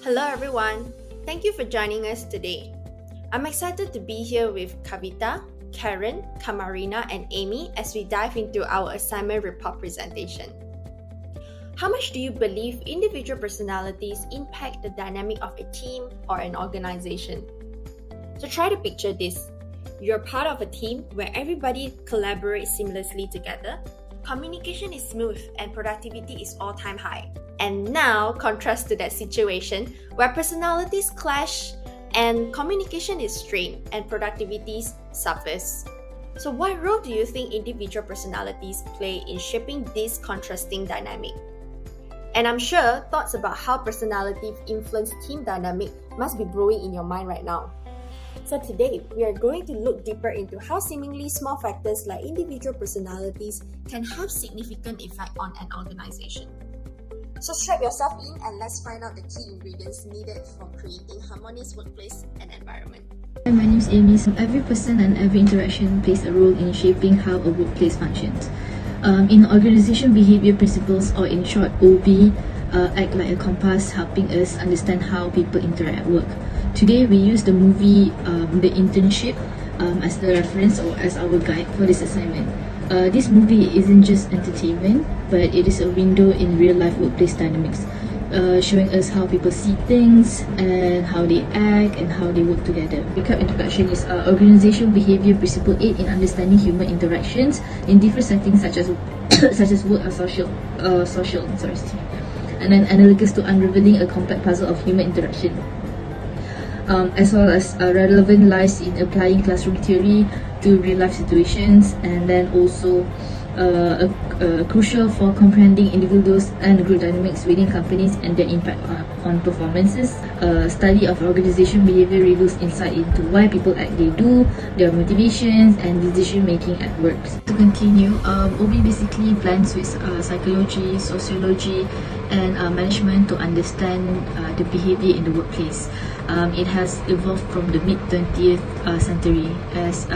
Hello everyone, thank you for joining us today. I'm excited to be here with Kavita, Karen, Kamarina, and Amy as we dive into our assignment report presentation. How much do you believe individual personalities impact the dynamic of a team or an organization? So try to picture this. You're part of a team where everybody collaborates seamlessly together, communication is smooth, and productivity is all-time high. And now, contrast to that situation where personalities clash and communication is strained and productivity suffers. So what role do you think individual personalities play in shaping this contrasting dynamic? And I'm sure thoughts about how personality influence team dynamic must be brewing in your mind right now. So today, we are going to look deeper into how seemingly small factors like individual personalities can have significant effect on an organization. So strap yourself in and let's find out the key ingredients needed for creating harmonious workplace and environment. Hi, my name is Amy. Every person and every interaction plays a role in shaping how a workplace functions. In organization behavior principles, or in short OB, act like a compass helping us understand how people interact at work. Today we use the movie The Internship as the reference or as our guide for this assignment. This movie isn't just entertainment, but it is a window in real-life workplace dynamics, showing us how people see things and how they act and how they work together. Recap introduction is organizational behavior principle 8 in understanding human interactions in different settings such as work or social, and then analogous to unraveling a complex puzzle of human interaction. As well as relevant lies in applying classroom theory to real-life situations, and then also crucial for comprehending individuals and group dynamics within companies and their impact on performances. Study of organization behavior reveals insight into why people act they do, their motivations, and decision-making at work. To continue, OB basically blends with psychology, sociology, and management to understand the behavior in the workplace. It has evolved from the mid-20th century as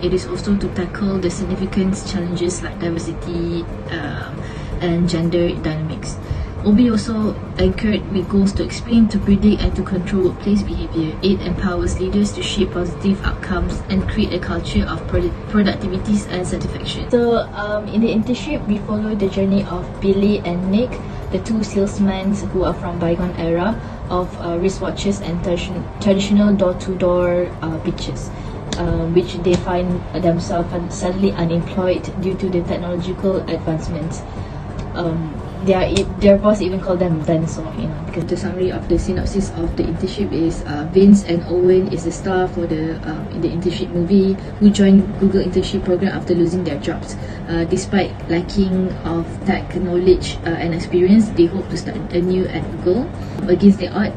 it is also to tackle the significant challenges like diversity and gender dynamics. OB also anchored with goals to explain, to predict, and to control workplace behavior. It empowers leaders to shape positive outcomes and create a culture of productivity and satisfaction. So in the internship, we follow the journey of Billy and Nick, the two salesmen who are from bygone era of wristwatches and traditional door-to-door pitches, which they find themselves suddenly unemployed due to the technological advancements. Their boss even called them dinosaur, because the summary of the synopsis of the internship is Vince and Owen is the star for the in the internship movie who joined Google internship program after losing their jobs. Despite lacking of tech knowledge and experience, they hope to start anew at Google. Against their odds,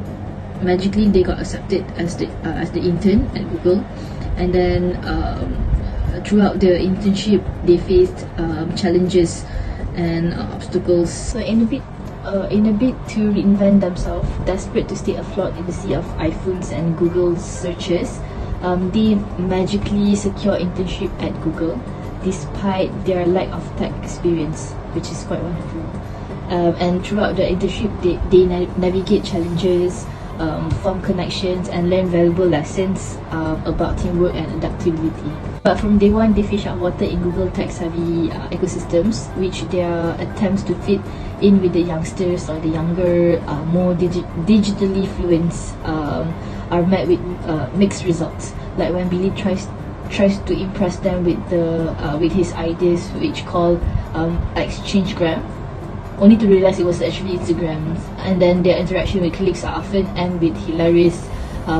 magically they got accepted as the intern at Google, and then throughout the internship they faced challenges and obstacles. So in a bit to reinvent themselves, desperate to stay afloat in the sea of iPhones and Google searches, they magically secure internship at Google despite their lack of tech experience, which is quite wonderful. And throughout the internship, they navigate challenges, form connections, and learn valuable lessons about teamwork and adaptability. But from day one, they fish out water in Google tech-savvy ecosystems, which their attempts to fit in with the youngsters or the younger, more digitally fluent are met with mixed results. Like when Billy tries to impress them with his ideas, which called Exchangegram, only to realize it was actually Instagram. And then their interaction with colleagues are often end with hilarious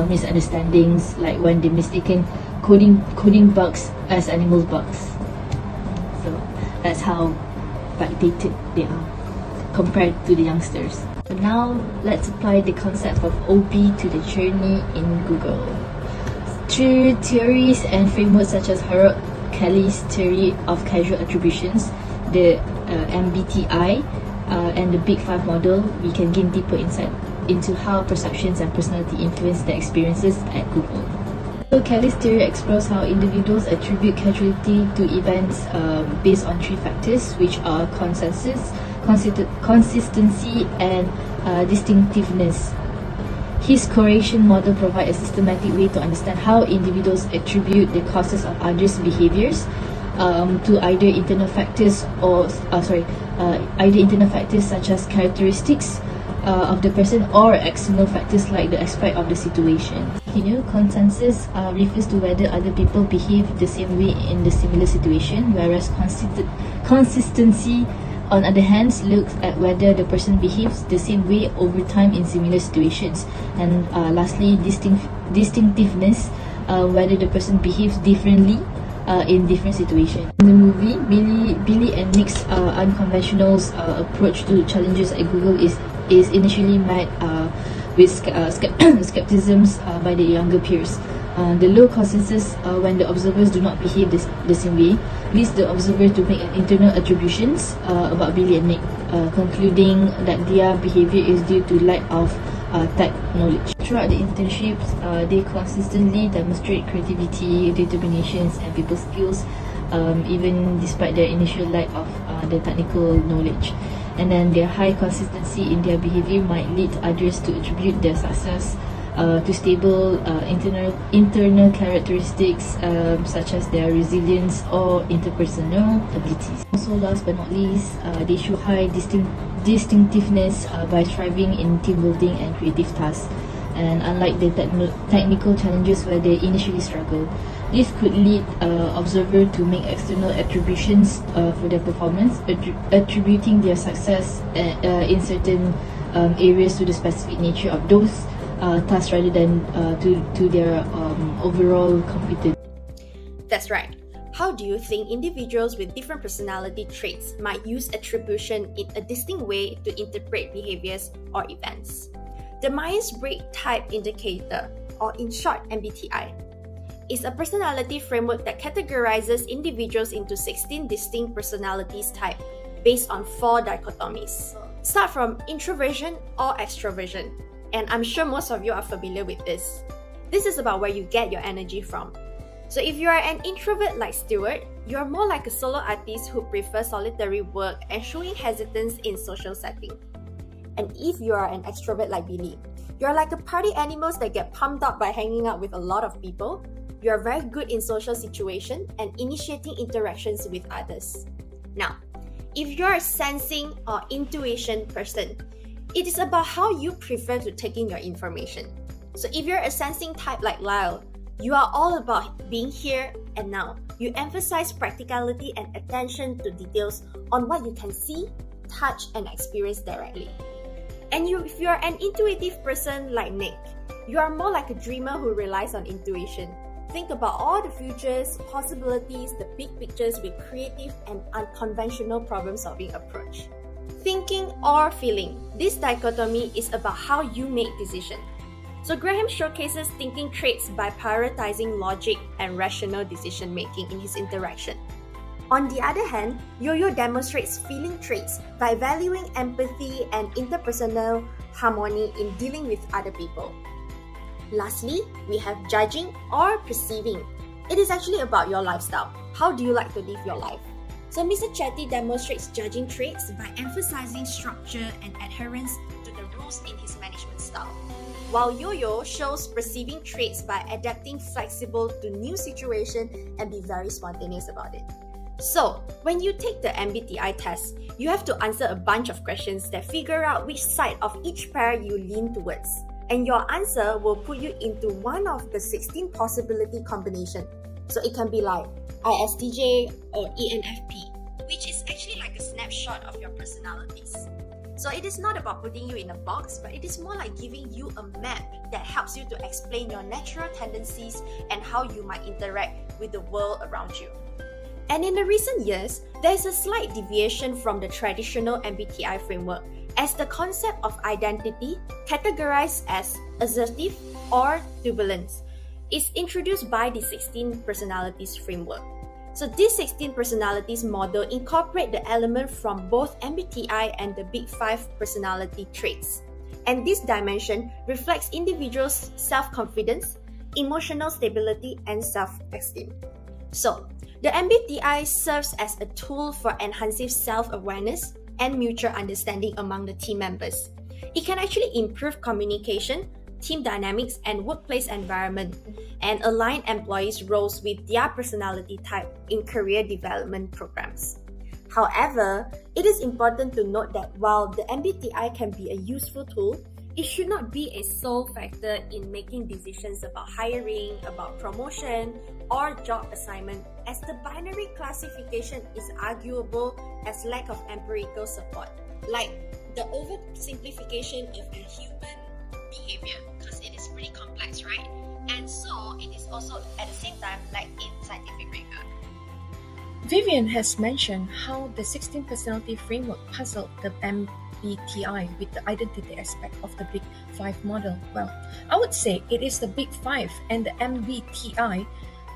misunderstandings, like when they mistaken coding bugs as animal bugs. So that's how backdated they are compared to the youngsters. So now let's apply the concept of OB to the journey in Google. Through theories and frameworks such as Harold Kelly's theory of causal attributions, the MBTI, and the Big Five model, we can gain deeper insight into how perceptions and personality influence their experiences at Google. So Kelly's theory explores how individuals attribute causality to events based on three factors, which are consensus, consistency, and distinctiveness. His correlation model provides a systematic way to understand how individuals attribute the causes of others' behaviors to either internal factors such as characteristics of the person or external factors like the aspect of the situation. Consensus refers to whether other people behave the same way in the similar situation, whereas consistency, on the other hand, looks at whether the person behaves the same way over time in similar situations. And lastly, distinctiveness, whether the person behaves differently in different situations. In the movie, Billy and Nick's unconventional approach to challenges at Google is initially met with skepticism by the younger peers. The low consensus when the observers do not behave the same way leads the observer to make internal attributions about Billy and Nick, concluding that their behavior is due to lack of tech knowledge. Throughout the internships, they consistently demonstrate creativity, determinations, and people skills, even despite their initial lack of the technical knowledge. And then their high consistency in their behavior might lead others to attribute their success to stable internal characteristics such as their resilience or interpersonal abilities. Also, last but not least, they show high distinctiveness by thriving in team building and creative tasks. And unlike the technical challenges where they initially struggle, this could lead observer to make external attributions for their performance, attributing their success in certain areas to the specific nature of those tasks rather than to their overall competence. That's right. How do you think individuals with different personality traits might use attribution in a distinct way to interpret behaviors or events? The Myers-Briggs Type Indicator, or in short MBTI, is a personality framework that categorizes individuals into 16 distinct personalities types based on 4 dichotomies. Start from introversion or extroversion, and I'm sure most of you are familiar with this. This is about where you get your energy from. So if you are an introvert like Stuart, you are more like a solo artist who prefers solitary work and showing hesitance in social setting. And if you are an extrovert like Billy, you are like a party animals that get pumped up by hanging out with a lot of people. You are very good in social situations and initiating interactions with others. Now, if you are a sensing or intuition person, it is about how you prefer to take in your information. So if you're a sensing type like Lyle, you are all about being here and now. You emphasize practicality and attention to details on what you can see, touch, and experience directly. And if you're an intuitive person like Nick, you are more like a dreamer who relies on intuition. Think about all the futures, possibilities, the big pictures with creative and unconventional problem-solving approach. Thinking or feeling. This dichotomy is about how you make decisions. So Graham showcases thinking traits by prioritizing logic and rational decision-making in his interaction. On the other hand, Yo-Yo demonstrates feeling traits by valuing empathy and interpersonal harmony in dealing with other people. Lastly, we have judging or perceiving. It is actually about your lifestyle. How do you like to live your life? So Mr. Chetty demonstrates judging traits by emphasizing structure and adherence to the rules in his management style. While Yo-Yo shows perceiving traits by adapting flexible to new situations and be very spontaneous about it. So, when you take the MBTI test, you have to answer a bunch of questions that figure out which side of each pair you lean towards. And your answer will put you into one of the 16 possibility combinations. So it can be like ISTJ or ENFP, which is actually like a snapshot of your personalities. So it is not about putting you in a box, but it is more like giving you a map that helps you to explain your natural tendencies and how you might interact with the world around you. And in the recent years, there is a slight deviation from the traditional MBTI framework, as the concept of identity, categorized as assertive or turbulent, is introduced by the 16 personalities framework. So this 16 personalities model incorporate the element from both MBTI and the Big 5 personality traits. And this dimension reflects individuals' self-confidence, emotional stability, and self-esteem. So, the MBTI serves as a tool for enhancing self-awareness and mutual understanding among the team members. It can actually improve communication, team dynamics, and workplace environment, and align employees' roles with their personality type in career development programs. However, it is important to note that while the MBTI can be a useful tool, it should not be a sole factor in making decisions about hiring, about promotion, or job assignment, as the binary classification is arguable as lack of empirical support, like the oversimplification of a human behavior, because it is pretty complex, right? And so it is also at the same time like in scientific rigor. Vivian has mentioned how the 16 personality framework puzzled the MBTI with the identity aspect of the Big Five model. Well, I would say it is the Big Five and the MBTI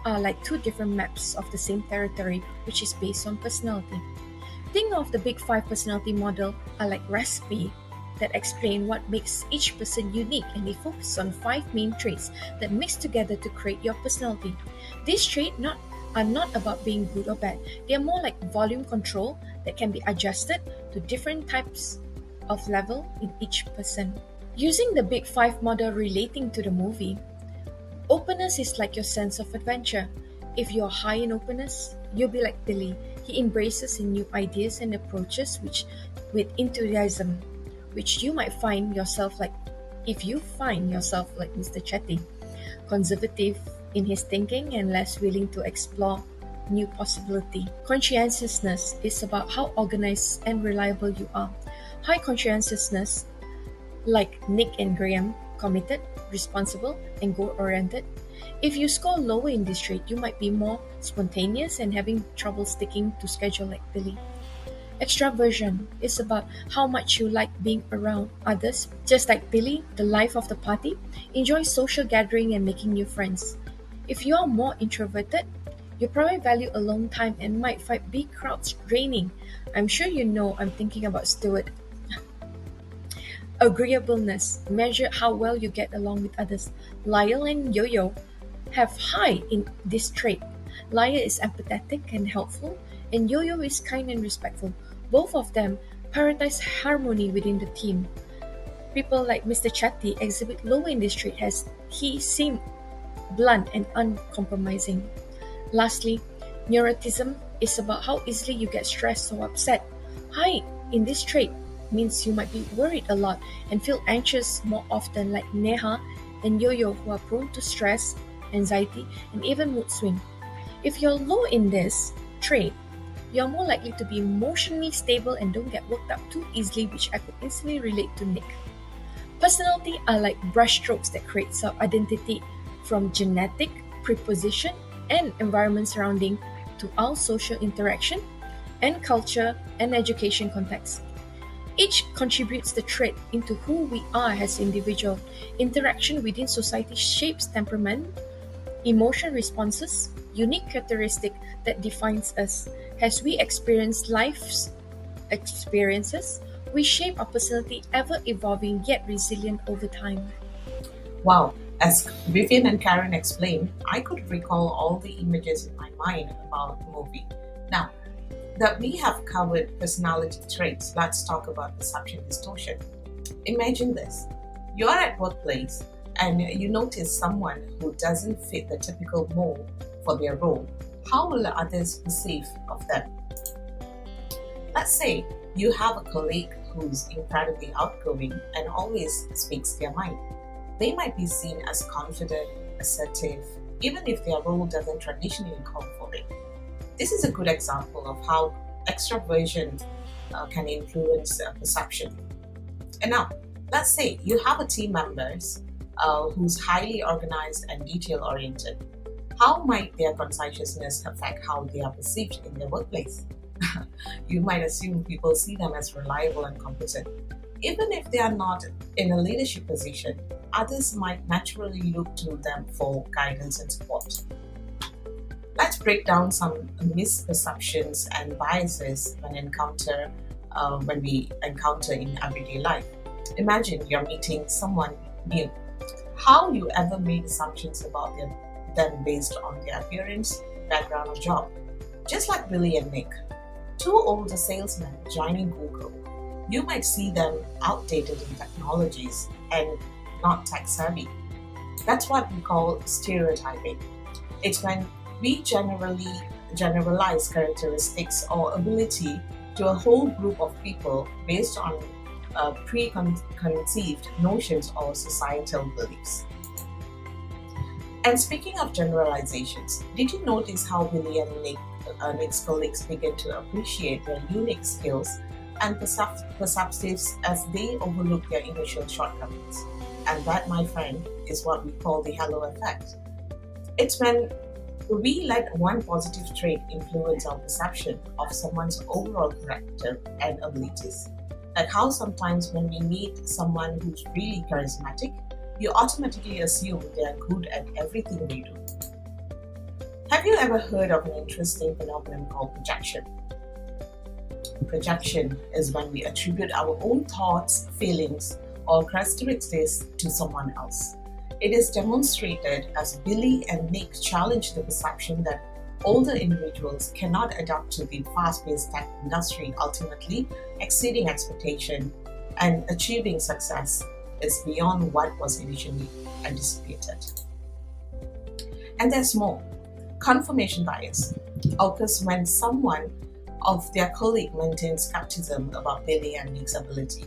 are like two different maps of the same territory, which is based on personality. Think of the Big Five personality model are like recipe that explain what makes each person unique, and they focus on five main traits that mix together to create your personality. These traits are not about being good or bad. They are more like volume control that can be adjusted to different types of level in each person. Using the Big Five model relating to the movie, openness is like your sense of adventure. If you're high in openness, you'll be like Billy. He embraces in new ideas and approaches with enthusiasm, which you might find yourself like if you find yourself like Mr. Chetty, conservative in his thinking and less willing to explore new possibility. Conscientiousness is about how organized and reliable you are. High conscientiousness, like Nick and Graham, committed, responsible, and goal-oriented. If you score lower in this trait, you might be more spontaneous and having trouble sticking to schedule like Billy. Extraversion is about how much you like being around others. Just like Billy, the life of the party, enjoys social gathering and making new friends. If you are more introverted, you probably value alone time and might find big crowds draining. I'm sure you know I'm thinking about Stuart. Agreeableness measure how well you get along with others. Lyle and Yo-Yo have high in this trait. Lyle is empathetic and helpful, and Yo-Yo is kind and respectful. Both of them prioritize harmony within the team. People like Mr. Chatty exhibit lower in this trait as he seems blunt and uncompromising. Lastly, neuroticism is about how easily you get stressed or upset. High in this trait means you might be worried a lot and feel anxious more often, like Neha and Yo-Yo, who are prone to stress, anxiety, and even mood swing. If you're low in this trait, you're more likely to be emotionally stable and don't get worked up too easily, which I could instantly relate to Nick. Personality are like brushstrokes that create self-identity, from genetic preposition and environment surrounding to our social interaction and culture and education context. Each contributes the trait into who we are as individuals. Interaction within society shapes temperament, emotion responses, unique characteristic that defines us. As we experience life's experiences, we shape our personality, ever evolving yet resilient over time. Wow, as Vivian and Karen explained, I could recall all the images in my mind about the movie. Now, that we have covered personality traits, let's talk about perception distortion. Imagine this. You're at workplace and you notice someone who doesn't fit the typical mold for their role. How will others perceive of them? Let's say you have a colleague who's incredibly outgoing and always speaks their mind. They might be seen as confident, assertive, even if their role doesn't traditionally call for it. This is a good example of how extroversion can influence perception. And now, let's say you have a team members who's highly organized and detail-oriented. How might their conscientiousness affect how they are perceived in their workplace? You might assume people see them as reliable and competent. Even if they are not in a leadership position, others might naturally look to them for guidance and support. Let's break down some misperceptions and biases when we encounter in everyday life. Imagine you're meeting someone new. How you ever made assumptions about them based on their appearance, background, or job? Just like Billy and Nick, two older salesmen joining Google, you might see them outdated in technologies and not tech savvy. That's what we call stereotyping. It's when we generalize characteristics or ability to a whole group of people based on preconceived notions or societal beliefs. And speaking of generalizations, did you notice how Billy and Nick's colleagues began to appreciate their unique skills and perceptives as they overlook their initial shortcomings? And that, my friend, is what we call the halo effect. It's when we let one positive trait influence our perception of someone's overall character and abilities. Like how sometimes when we meet someone who's really charismatic, you automatically assume they are good at everything they do. Have you ever heard of an interesting phenomenon called projection? Projection is when we attribute our own thoughts, feelings, or characteristics to someone else. It is demonstrated as Billy and Nick challenge the perception that older individuals cannot adapt to the fast-paced tech industry, ultimately exceeding expectation and achieving success is beyond what was initially anticipated. And there's more. Confirmation bias occurs when someone of their colleague maintains skepticism about Billy and Nick's ability,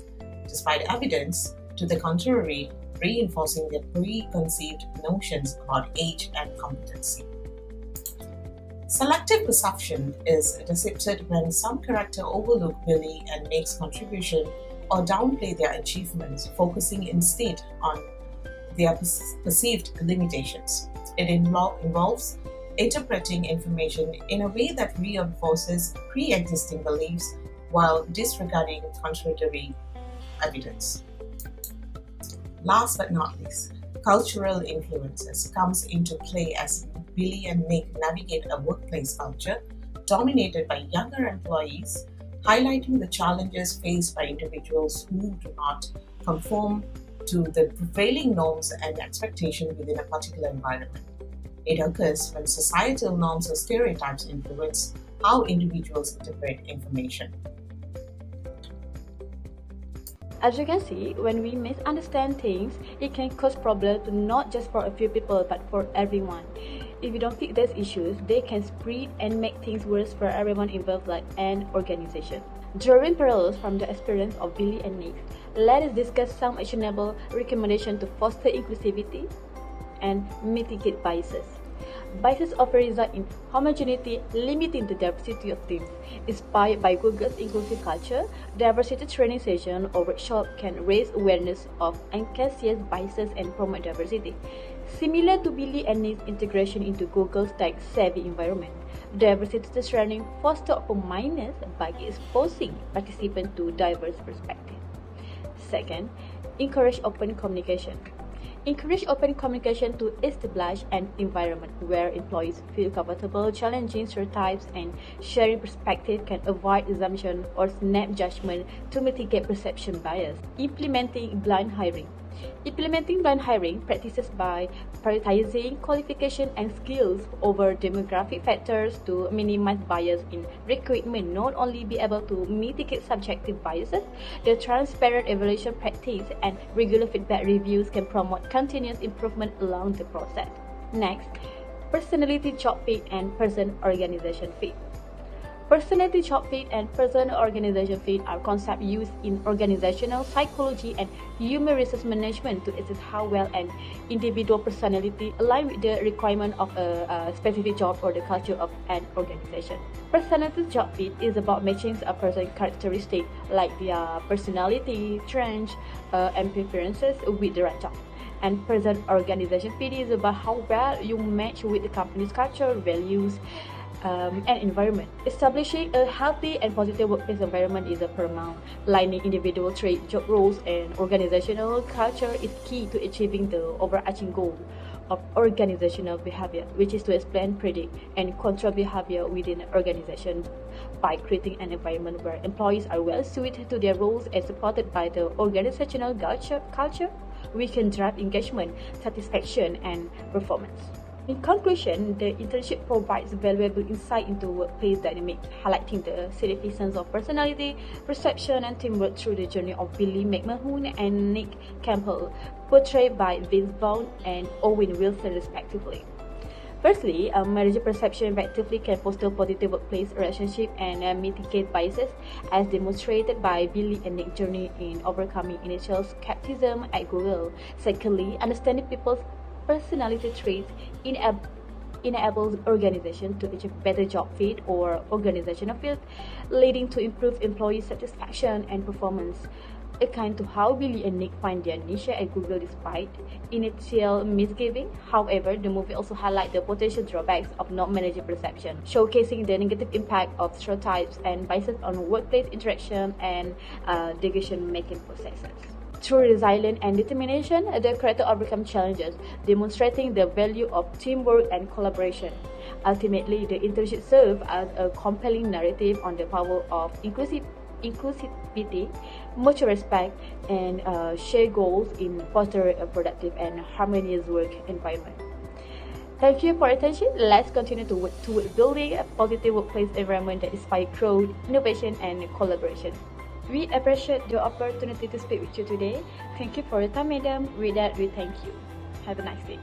despite evidence to the contrary, reinforcing their preconceived notions about age and competency. Selective perception is depicted when some character overlook Billy and Nick's contribution or downplay their achievements, focusing instead on their perceived limitations. It involves interpreting information in a way that reinforces pre-existing beliefs while disregarding contradictory evidence. Last but not least, cultural influences comes into play as Billy and Nick navigate a workplace culture dominated by younger employees, highlighting the challenges faced by individuals who do not conform to the prevailing norms and expectations within a particular environment. It occurs when societal norms or stereotypes influence how individuals interpret information. As you can see, when we misunderstand things, it can cause problems not just for a few people but for everyone. If we don't fix these issues, they can spread and make things worse for everyone involved, like an organization. Drawing parallels from the experience of Billy and Nick, let us discuss some actionable recommendations to foster inclusivity and mitigate biases. Biases often result in homogeneity, limiting the diversity of teams. Inspired by Google's inclusive culture, diversity training sessions or workshops can raise awareness of unconscious biases and promote diversity. Similar to Billy and Nick's integration into Google's tech-savvy environment, diversity training fosters open-mindedness by exposing participants to diverse perspectives. Second, encourage open communication. Encourage open communication to establish an environment where employees feel comfortable challenging stereotypes and sharing perspectives can avoid assumption or snap judgment to mitigate perception bias. Implementing blind hiring. Implementing blind hiring practices by prioritizing qualification and skills over demographic factors to minimize bias in recruitment not only be able to mitigate subjective biases, the transparent evaluation practice and regular feedback reviews can promote continuous improvement along the process. Next, personality job fit and person-organization fit. Personality job fit and person-organization fit are concepts used in organizational psychology and human resource management to assess how well an individual personality aligns with the requirement of a specific job or the culture of an organization. Personality job fit is about matching a person's characteristics like their personality, strengths, and preferences with the right job. And person-organization fit is about how well you match with the company's culture, values, and environment. Establishing a healthy and positive workplace environment is paramount. Aligning individual traits, job roles, and organizational culture is key to achieving the overarching goal of organizational behavior, which is to explain, predict, and control behavior within an organization by creating an environment where employees are well suited to their roles and supported by the organizational culture. We can drive engagement, satisfaction, and performance. In conclusion, the internship provides valuable insight into workplace dynamics, highlighting the significance of personality, perception, and teamwork through the journey of Billy McMahon and Nick Campbell, portrayed by Vince Vaughn and Owen Wilson respectively. Firstly, manager perception effectively can foster positive workplace relationship and mitigate biases, as demonstrated by Billy and Nick's journey in overcoming initial skepticism at Google. Secondly, understanding people's personality traits enables organization to achieve better job fit or organizational fit, leading to improved employee satisfaction and performance. Akin to how Billy and Nick find their niche at Google despite initial misgiving. However, the movie also highlights the potential drawbacks of non-manager perception, showcasing the negative impact of stereotypes and biases on workplace interaction and decision-making processes. Through resilience and determination, the character overcome challenges, demonstrating the value of teamwork and collaboration. Ultimately, the internship serves as a compelling narrative on the power of inclusivity, mutual respect, and shared goals in fostering a productive and harmonious work environment. Thank you for your attention. Let's continue to work toward building a positive workplace environment that inspires growth, innovation, and collaboration. We appreciate the opportunity to speak with you today. Thank you for your time, madam. With that, we thank you. Have a nice day.